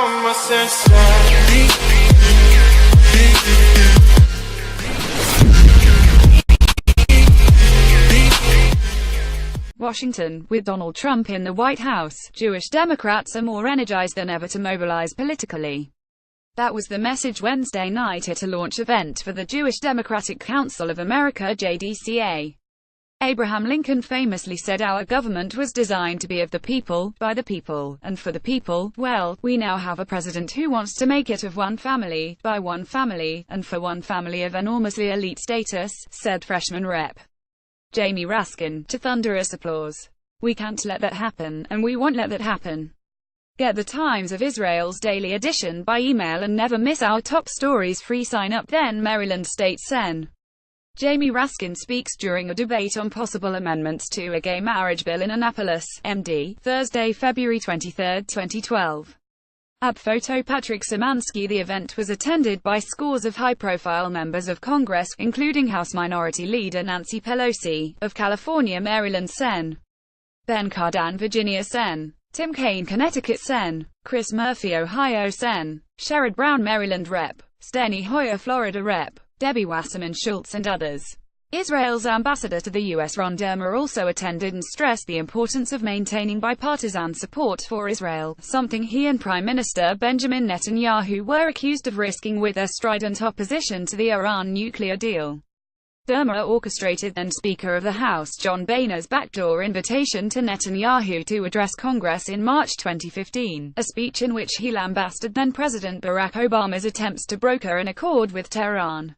my sincerity. Washington, with Donald Trump in the White House, Jewish Democrats are more energized than ever to mobilize politically. That was the message Wednesday night at a launch event for the Jewish Democratic Council of America (JDCA). Abraham Lincoln famously said our government was designed to be of the people, by the people, and for the people. Well, we now have a president who wants to make it of one family, by one family, and for one family of enormously elite status, said freshman Rep. Jamie Raskin, to thunderous applause. We can't let that happen, and we won't let that happen. Get the Times of Israel's daily edition by email and never miss our top stories. Free sign up then. Maryland State Sen. Jamie Raskin speaks during a debate on possible amendments to a gay marriage bill in Annapolis, MD, Thursday, February 23, 2012. App photo Patrick Szymanski. The event was attended by scores of high-profile members of Congress, including House Minority Leader Nancy Pelosi, of California, Maryland Sen. Ben Cardin, Virginia Sen. Tim Kaine, Connecticut Sen. Chris Murphy, Ohio Sen. Sherrod Brown, Maryland Rep. Steny Hoyer, Florida Rep. Debbie Wasserman Schultz and others. Israel's ambassador to the U.S. Ron Dermer also attended and stressed the importance of maintaining bipartisan support for Israel, something he and Prime Minister Benjamin Netanyahu were accused of risking with their strident opposition to the Iran nuclear deal. Dermer orchestrated then Speaker of the House John Boehner's backdoor invitation to Netanyahu to address Congress in March 2015, a speech in which he lambasted then-President Barack Obama's attempts to broker an accord with Tehran.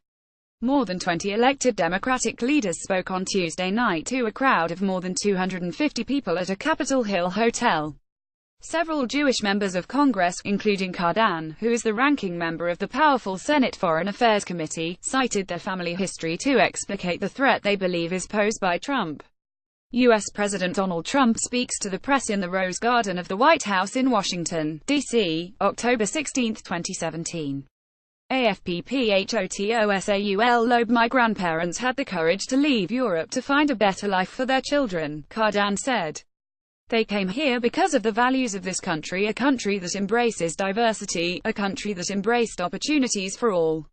More than 20 elected Democratic leaders spoke on Tuesday night to a crowd of more than 250 people at a Capitol Hill hotel. Several Jewish members of Congress, including Cardin, who is the ranking member of the powerful Senate Foreign Affairs Committee, cited their family history to explicate the threat they believe is posed by Trump. U.S. President Donald Trump speaks to the press in the Rose Garden of the White House in Washington, D.C., October 16, 2017. AFPPHOTOSAUL Loeb. My grandparents had the courage to leave Europe to find a better life for their children, Cardin said. They came here because of the values of this country, a country that embraces diversity, a country that embraced opportunities for all.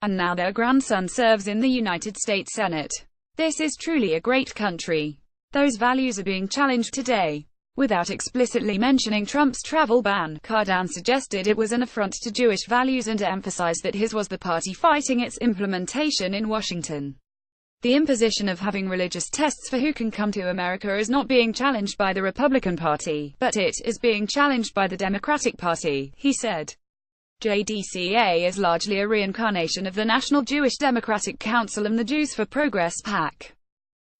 And now their grandson serves in the United States Senate. This is truly a great country. Those values are being challenged today. Without explicitly mentioning Trump's travel ban, Cardin suggested it was an affront to Jewish values and emphasized that his was the party fighting its implementation in Washington. The imposition of having religious tests for who can come to America is not being challenged by the Republican Party, but it is being challenged by the Democratic Party, he said. JDCA is largely a reincarnation of the National Jewish Democratic Council and the Jews for Progress PAC.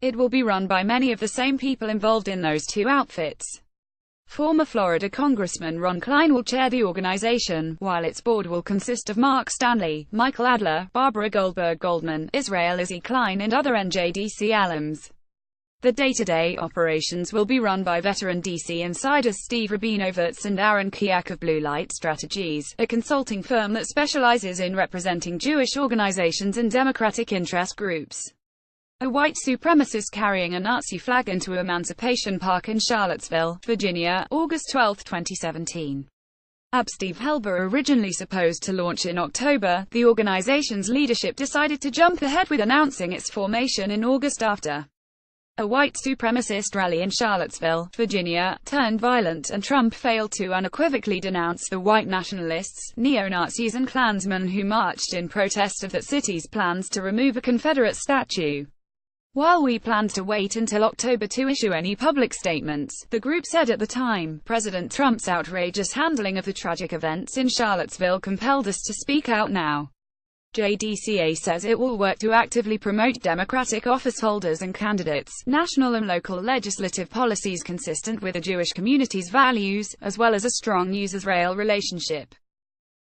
It will be run by many of the same people involved in those two outfits. Former Florida Congressman Ron Klein will chair the organization, while its board will consist of Mark Stanley, Michael Adler, Barbara Goldberg-Goldman, Israel Izzy Klein and other NJDC alums. The day-to-day operations will be run by veteran DC insiders Steve Rabinovitz and Aaron Kiak of Blue Light Strategies, a consulting firm that specializes in representing Jewish organizations and democratic interest groups. A white supremacist carrying a Nazi flag into Emancipation Park in Charlottesville, Virginia, August 12, 2017. Steve Helber. Originally supposed to launch in October, the organization's leadership decided to jump ahead with announcing its formation in August after a white supremacist rally in Charlottesville, Virginia, turned violent, and Trump failed to unequivocally denounce the white nationalists, neo-Nazis and Klansmen who marched in protest of that city's plans to remove a Confederate statue. While we planned to wait until October to issue any public statements, the group said at the time, President Trump's outrageous handling of the tragic events in Charlottesville compelled us to speak out now. JDCA says it will work to actively promote Democratic officeholders and candidates, national and local legislative policies consistent with the Jewish community's values, as well as a strong U.S.-Israel relationship.